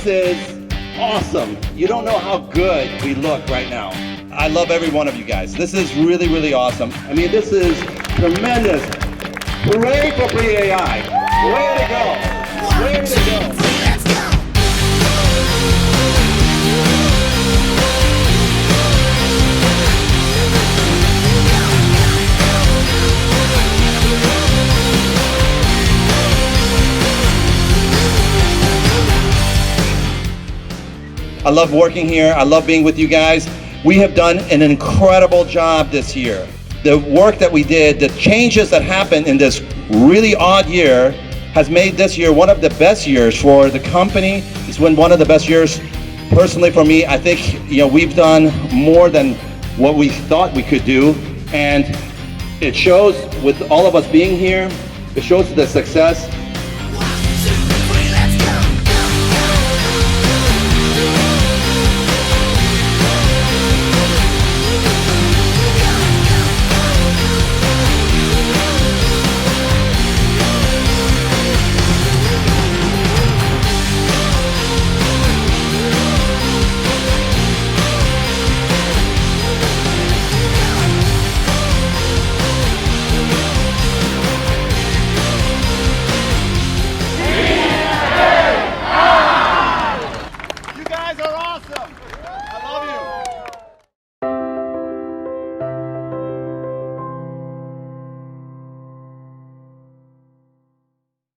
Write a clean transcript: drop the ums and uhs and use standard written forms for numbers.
This is awesome. You don't know how good we look right now. I love every one of you guys. This is really, really awesome. I mean, this is tremendous. Hooray for PAI. Way to go. Way to go. I love working here. I love being with you guys. We have done an incredible job this year. The work that we did, the changes that happened in this really odd year has made this year one of the best years for the company. It's been one of the best years personally for me. I think, we've done more than what we thought we could do, and it shows with all of us being here. It shows the success.